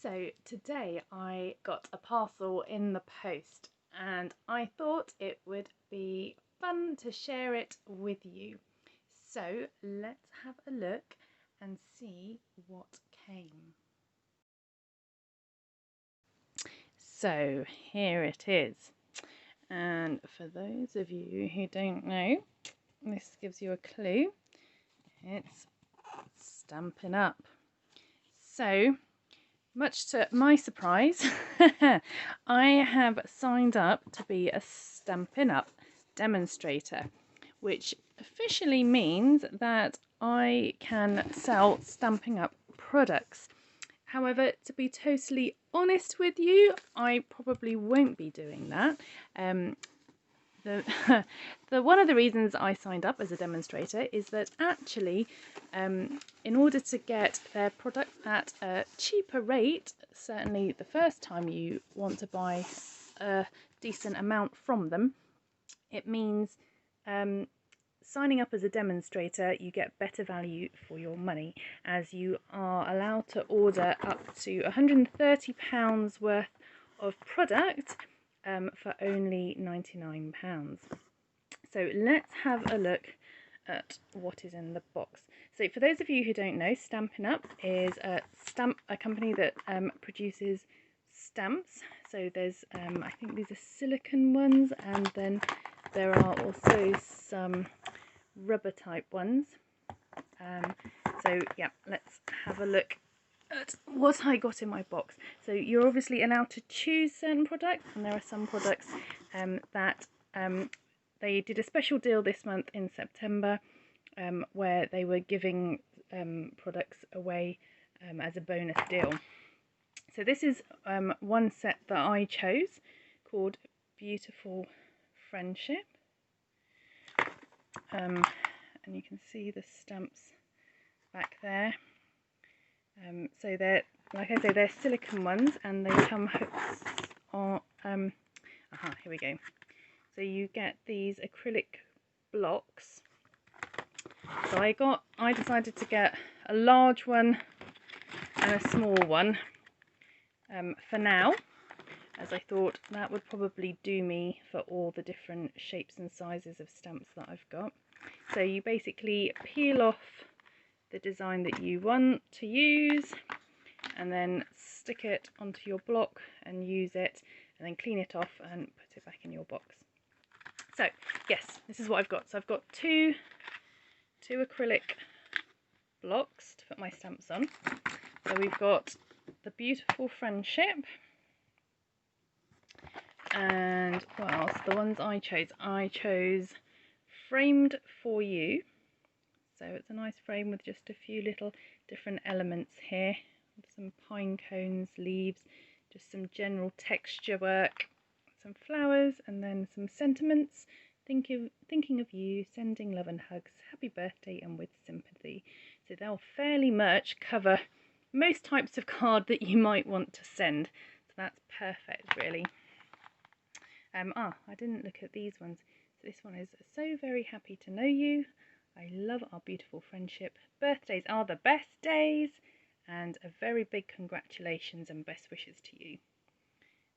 So today I got a parcel in the post and I thought it would be fun to share it with you. So let's have a look and see what came. So here it is. And for those of you who don't know, this gives you a clue. It's Stampin' Up. So, much to my surprise, I have signed up to be a Stampin' Up demonstrator, which officially means that I can sell Stampin' Up products. However, to be totally honest with you, I probably won't be doing that. One of the reasons I signed up as a demonstrator is that actually in order to get their product at a cheaper rate, certainly the first time you want to buy a decent amount from them, it means signing up as a demonstrator, you get better value for your money, as you are allowed to order up to £130 worth of product for only £99. So let's have a look at what is in the box. So for those of you who don't know, Stampin' Up is a company that produces stamps. So there's I think these are silicone ones, and then there are also some rubber type ones. So yeah, let's have a look at what I got in my box. So you're obviously allowed to choose certain products, and there are some products that they did a special deal this month in September where they were giving products away as a bonus deal. So this is one set that I chose called Beautiful Friendship. And you can see the stamps back there. So they're, like I say, they're silicone ones, and they come hooks on. Here we go. So you get these acrylic blocks. So I decided to get a large one and a small one for now, as I thought that would probably do me for all the different shapes and sizes of stamps that I've got. So you basically peel off the design that you want to use, and then stick it onto your block and use it, and then clean it off and put it back in your box. So yes, this is what I've got. So I've got two acrylic blocks to put my stamps on. So we've got the Beautiful Friendship, and what else? The ones I chose Framed for You. So it's a nice frame with just a few little different elements here, some pine cones, leaves, just some general texture work, some flowers, and then some sentiments. Thinking of you, sending love and hugs, happy birthday, and with sympathy. So they'll fairly much cover most types of card that you might want to send. So that's perfect, really. I didn't look at these ones. So this one is So Very Happy to Know You. I love our beautiful friendship. Birthdays are the best days, and a very big congratulations and best wishes to you.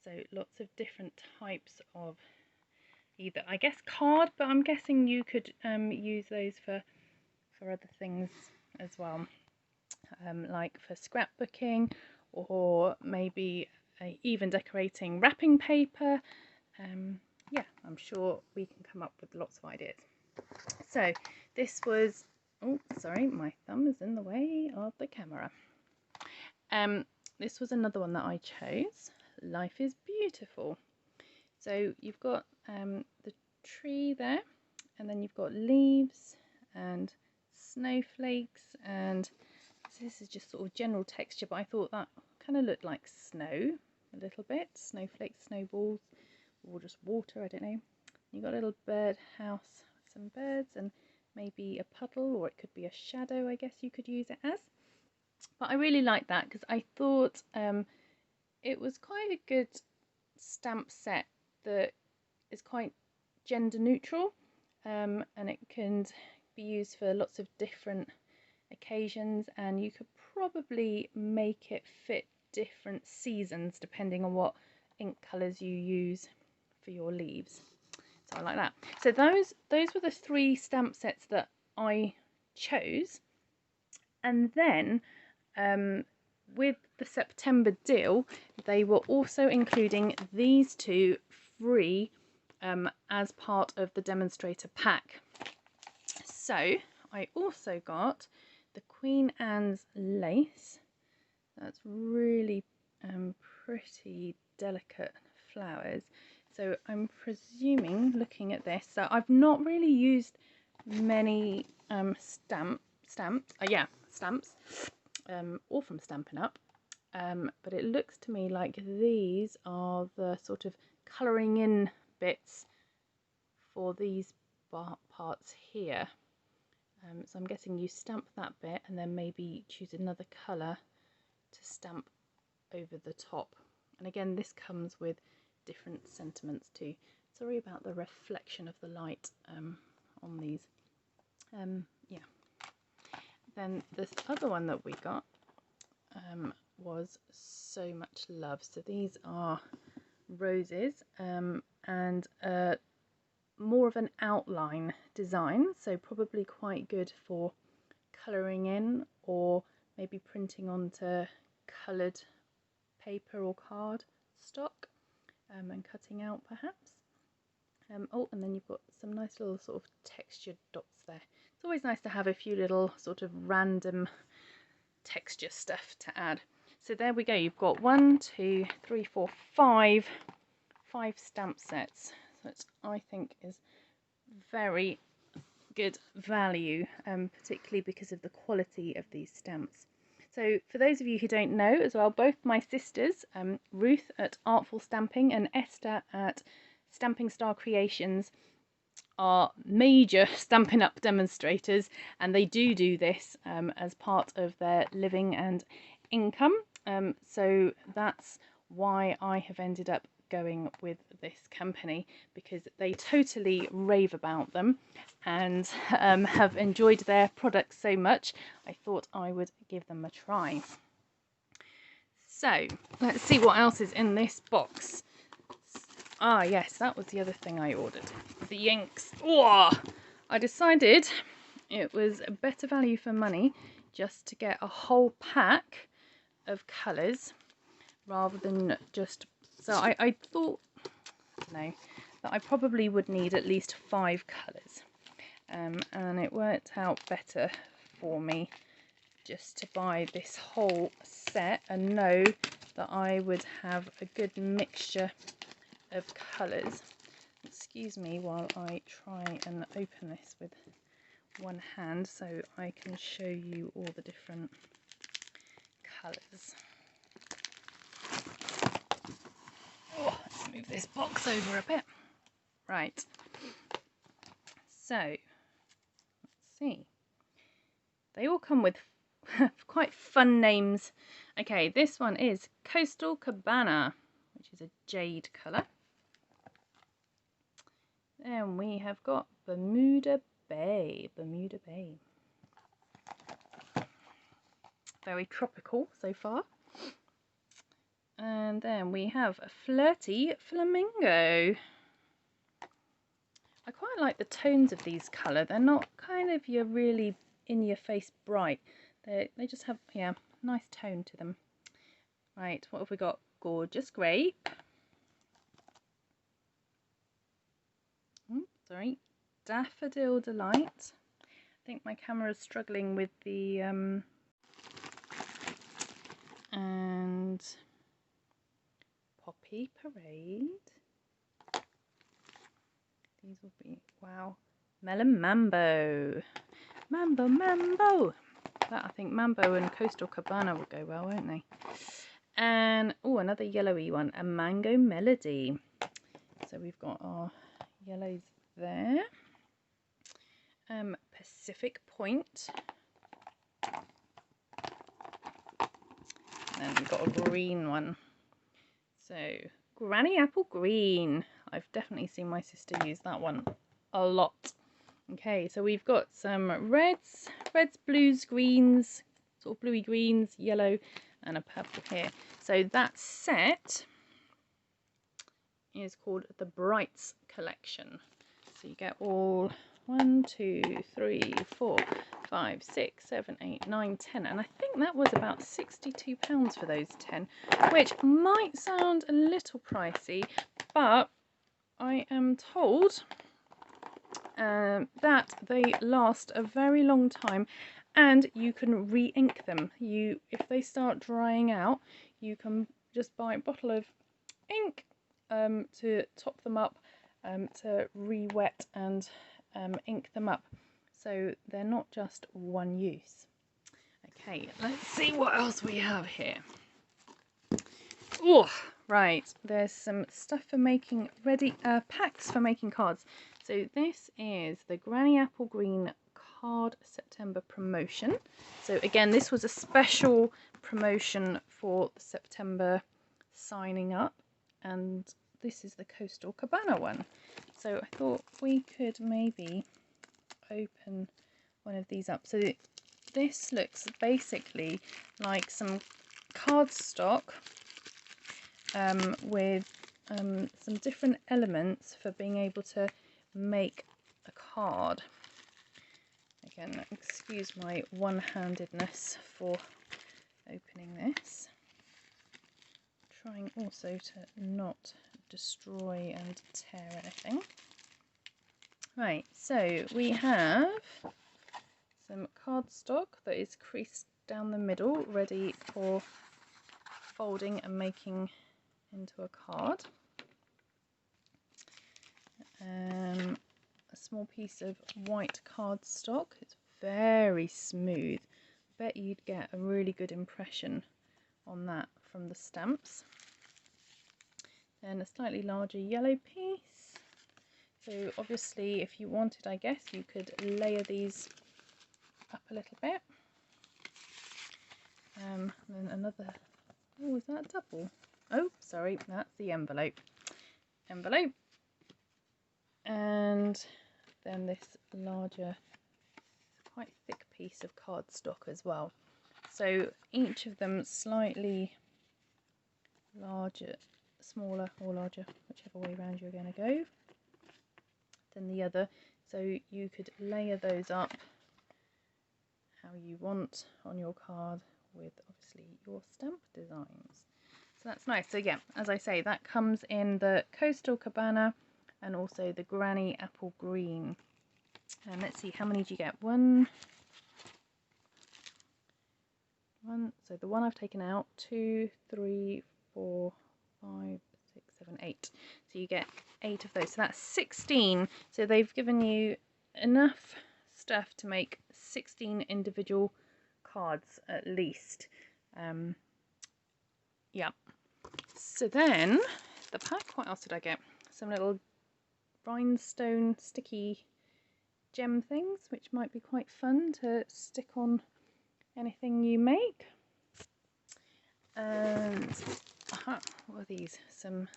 So lots of different types of either, I guess, card, but I'm guessing you could use those for other things as well, like for scrapbooking, or maybe even decorating wrapping paper. Yeah, I'm sure we can come up with lots of ideas. So this was, oh sorry, my thumb is in the way of the camera. This was another one that I chose, Life is Beautiful. So you've got the tree there, and then you've got leaves and snowflakes, and so this is just sort of general texture, but I thought that kind of looked like snow a little bit, snowflakes, snowballs, or just water, I don't know. You've got a little bird house, some birds, and maybe a puddle, or it could be a shadow, I guess you could use it as. But I really like that because I thought it was quite a good stamp set that is quite gender neutral, and it can be used for lots of different occasions, and you could probably make it fit different seasons depending on what ink colours you use for your leaves. So I like that. So those were the 3 stamp sets that I chose. And then with the September deal, they were also including these 2 free as part of the demonstrator pack. So I also got the Queen Anne's lace. That's really pretty delicate flowers. So I'm presuming, looking at this, so I've not really used many stamps, all from Stampin' Up, but it looks to me like these are the sort of colouring in bits for these parts here. So I'm guessing you stamp that bit and then maybe choose another colour to stamp over the top. And again, this comes with different sentiments too. Sorry about the reflection of the light on these. Yeah. Then this other one that we got was So Much Love. So these are roses and more of an outline design, so probably quite good for colouring in or maybe printing onto coloured paper or card stock and cutting out perhaps. Oh, and then you've got some nice little sort of textured dots there. It's always nice to have a few little sort of random texture stuff to add. So there we go, you've got 1, 2, 3, 4, 5 stamp sets. So it's, I think, is very good value, particularly because of the quality of these stamps. So for those of you who don't know as well, both my sisters, Ruth at Artful Stamping and Esther at Stamping Star Creations, are major Stampin' Up demonstrators, and they do this as part of their living and income. So that's why I have ended up going with this company, because they totally rave about them and have enjoyed their products so much. I thought I would give them a try. So let's see what else is in this box. Ah yes, that was the other thing I ordered, the inks. Oh, I decided it was a better value for money just to get a whole pack of colours rather than just, so I thought, no, that I probably would need at least 5 colours, and it worked out better for me just to buy this whole set and know that I would have a good mixture of colours. Excuse me while I try and open this with one hand so I can show you all the different colours. Oh, let's move this box over a bit. Right, so let's see. They all come with quite fun names. Okay, this one is Coastal Cabana, which is a jade colour. Then we have got Bermuda Bay. Bermuda Bay. Very tropical so far. And then we have a Flirty Flamingo. I quite like the tones of these colour. They're not kind of your really in your face bright. They just have, yeah, nice tone to them. Right, what have we got? Gorgeous Grape. Sorry, Daffodil Delight. I think my camera is struggling with the and Poppy Parade. These will be, wow, Melon Mambo. Mambo. That, I think Mambo and Coastal Cabana will go well, won't they? And oh, another yellowy one, a Mango Melody. So we've got our yellows there. Pacific Point. And we've got a green one. So Granny Apple Green. I've definitely seen my sister use that one a lot. Okay, so we've got some reds, blues, greens, sort of bluey greens, yellow, and a purple here. So that set is called the Brights collection. So you get all 1, 2, 3, 4, 5, 6, 7, 8, 9, 10, and I think that was about £62 for those 10, which might sound a little pricey, but I am told that they last a very long time, and you can re-ink them. If they start drying out, you can just buy a bottle of ink to top them up, to re-wet and ink them up, so they're not just one use. Okay, let's see what else we have here. Oh, right, there's some stuff for making packs for making cards. So this is the Granny Apple Green Card September promotion. So again, this was a special promotion for the September signing up, and this is the Coastal Cabana one. So I thought we could maybe open one of these up. So this looks basically like some cardstock with some different elements for being able to make a card. Again, excuse my one-handedness for opening this. Trying also to not destroy and tear anything. Right, so we have some cardstock that is creased down the middle, ready for folding and making into a card. A small piece of white cardstock. It's very smooth. Bet you'd get a really good impression on that from the stamps. Then a slightly larger yellow piece. So obviously, if you wanted, I guess you could layer these up a little bit. Then another. Oh, is that a double? Oh, sorry, that's the envelope. And then this larger, quite thick piece of cardstock as well. So each of them slightly larger, smaller or larger, whichever way around you're going to go, than the other. So you could layer those up how you want on your card with obviously your stamp designs. So that's nice. So yeah, as I say, that comes in the Coastal Cabana and also the Granny Apple Green. And let's see, how many do you get? One. So the one I've taken out, 2, 3, 4, 5, 6, 7, 8. So you get 8 of those. So that's 16. So they've given you enough stuff to make 16 individual cards at least. Yeah. So then the pack, what else did I get? Some little rhinestone sticky gem things, which might be quite fun to stick on anything you make. And what are these? Some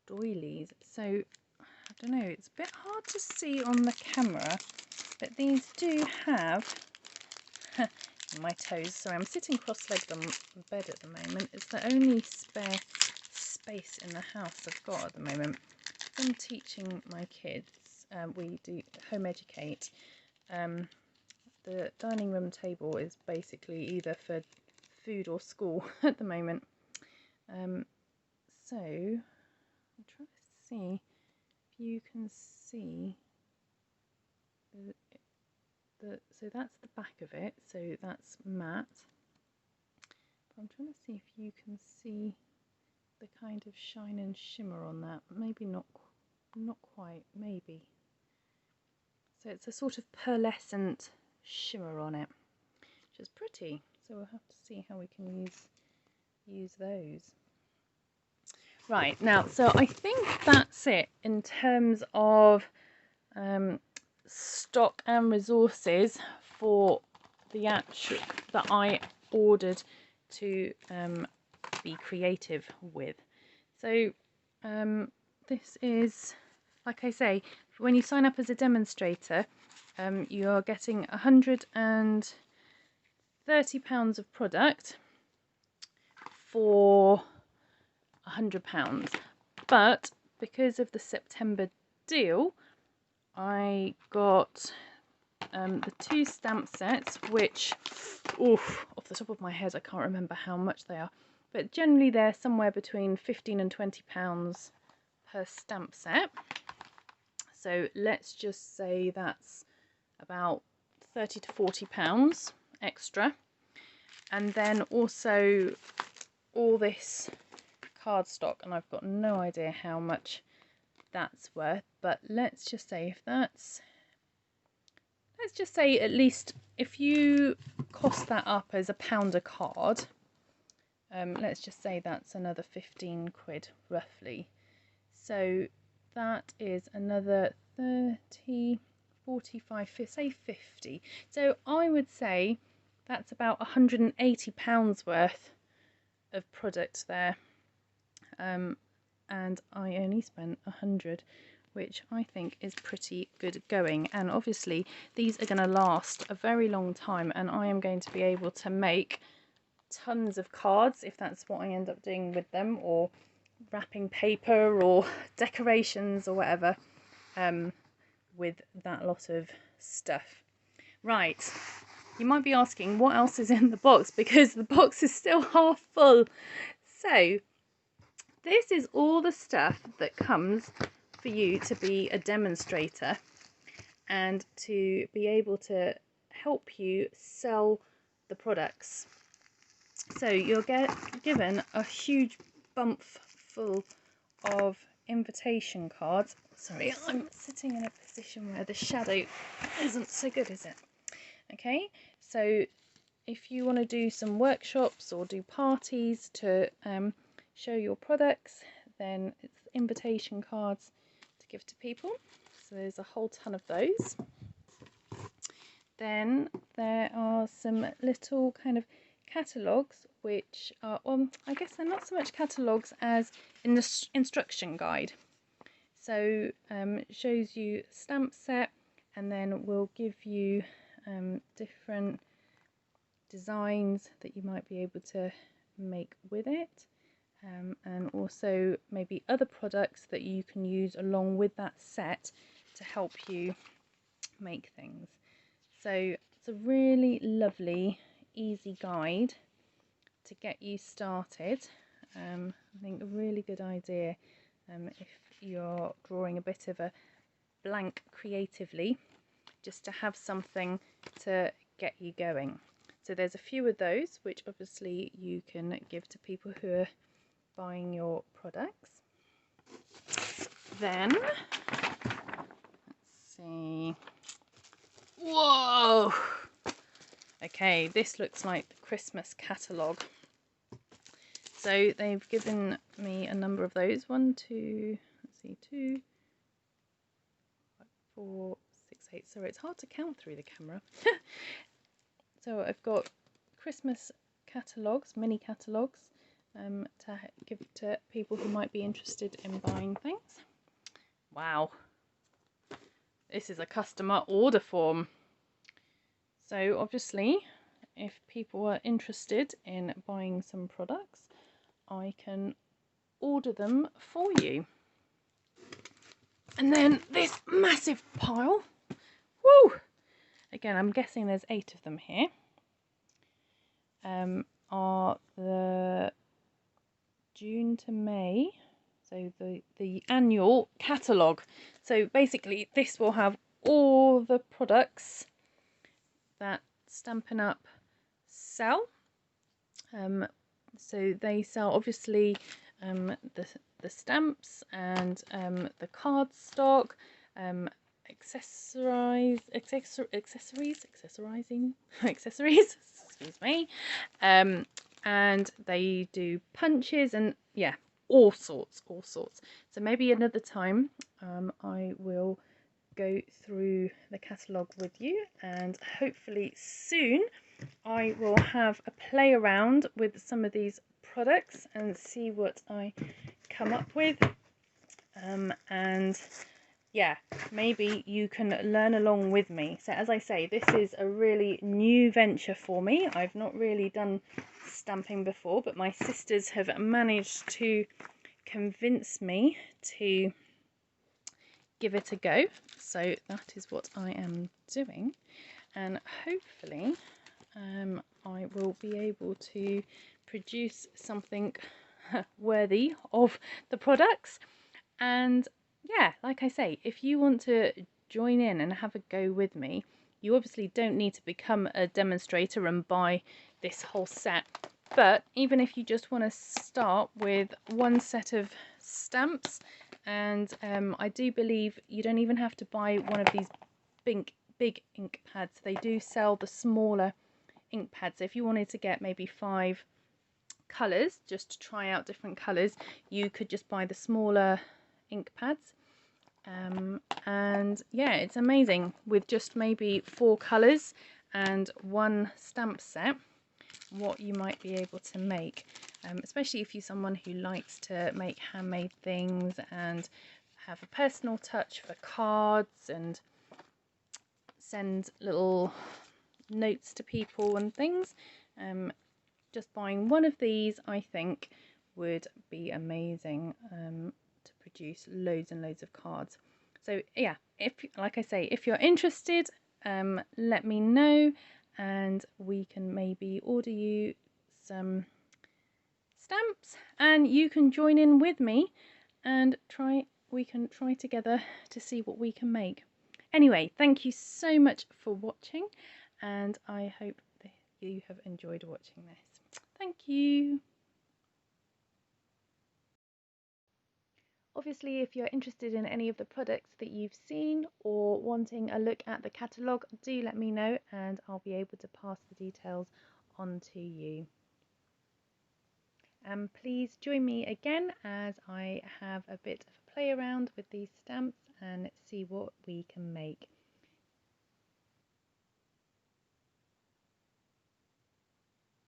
doilies. So I don't know, it's a bit hard to see on the camera, but these do have my toes. Sorry, I'm sitting cross-legged on bed at the moment. It's the only spare space in the house I've got at the moment. I'm teaching my kids. We do home educate. The dining room table is basically either for food or school at the moment. So I'm trying to see if you can see so that's the back of it, so that's matte. But I'm trying to see if you can see the kind of shine and shimmer on that. Maybe not quite, maybe. So it's a sort of pearlescent shimmer on it, which is pretty. So we'll have to see how we can use those. Right, now, so I think that's it in terms of stock and resources for the actual that I ordered to be creative with. So this is, like I say, when you sign up as a demonstrator, you are getting £130 of product, for £100, but because of the September deal I got the 2 stamp sets, which off the top of my head I can't remember how much they are, but generally they're somewhere between £15 and £20 per stamp set. So let's just say that's about £30 to £40 extra. And then also all this cardstock, and I've got no idea how much that's worth, but let's just say if that's, let's just say at least if you cost that up as £1 a card, let's just say that's another 15 quid roughly. So that is another 30, 45, say 50. So I would say that's about £180 worth of product there. And I only spent 100, which I think is pretty good going. And obviously these are going to last a very long time, and I am going to be able to make tons of cards if that's what I end up doing with them, or wrapping paper or decorations or whatever, with that lot of stuff. Right, you might be asking what else is in the box, because the box is still half full. So this is all the stuff that comes for you to be a demonstrator and to be able to help you sell the products. So you'll get given a huge bump full of invitation cards. Sorry, I'm sitting in a position where the shadow isn't so good, is it? Okay, so if you want to do some workshops or do parties to show your products, then it's invitation cards to give to people. So there's a whole ton of those. Then there are some little kind of catalogues, which are, I guess they're not so much catalogues as in the instruction guide. So it shows you stamp set, and then we'll give you different designs that you might be able to make with it, and also maybe other products that you can use along with that set to help you make things. So it's a really lovely, easy guide to get you started. I think a really good idea if you're drawing a bit of a blank creatively, just to have something to get you going. So there's a few of those which obviously you can give to people who are buying your products. Then let's see. Whoa! Okay, this looks like the Christmas catalogue. So they've given me a number of those. 1, 2, let's see, 2, 4, 6, 8. Sorry, it's hard to count through the camera. So I've got Christmas catalogues, mini catalogues, to give to people who might be interested in buying things. Wow, this is a customer order form. So obviously, if people are interested in buying some products, I can order them for you. And then this massive pile. Woo! Again, I'm guessing there's 8 of them here. Are the June to May, so the annual catalogue. So basically this will have all the products that Stampin' Up sell. So they sell obviously the stamps and the cardstock, accessories, excuse me, and they do punches and yeah, all sorts. So maybe another time I will go through the catalogue with you, and hopefully soon I will have a play around with some of these products and see what I come up with, and yeah, maybe you can learn along with me. So as I say, this is a really new venture for me. I've not really done stamping before, but my sisters have managed to convince me to give it a go. So that is what I am doing, and hopefully I will be able to produce something worthy of the products. And yeah, like I say, if you want to join in and have a go with me, you obviously don't need to become a demonstrator and buy this whole set, but even if you just want to start with one set of stamps, and I do believe you don't even have to buy one of these big ink pads. They do sell the smaller ink pads. So if you wanted to get maybe 5 colours just to try out different colours, you could just buy the smaller ink pads. And yeah, it's amazing with just maybe 4 colours and 1 stamp set what you might be able to make, especially if you're someone who likes to make handmade things and have a personal touch for cards and send little notes to people and things. Just buying one of these, I think, would be amazing to produce loads and loads of cards. So yeah, if, like I say, if you're interested, let me know, and we can maybe order you some stamps and you can join in with me and we can try together to see what we can make. Anyway, thank you so much for watching, and I hope that you have enjoyed watching this. Thank you. Obviously, if you're interested in any of the products that you've seen or wanting a look at the catalogue, do let me know and I'll be able to pass the details on to you. Please join me again as I have a bit of a play around with these stamps and see what we can make.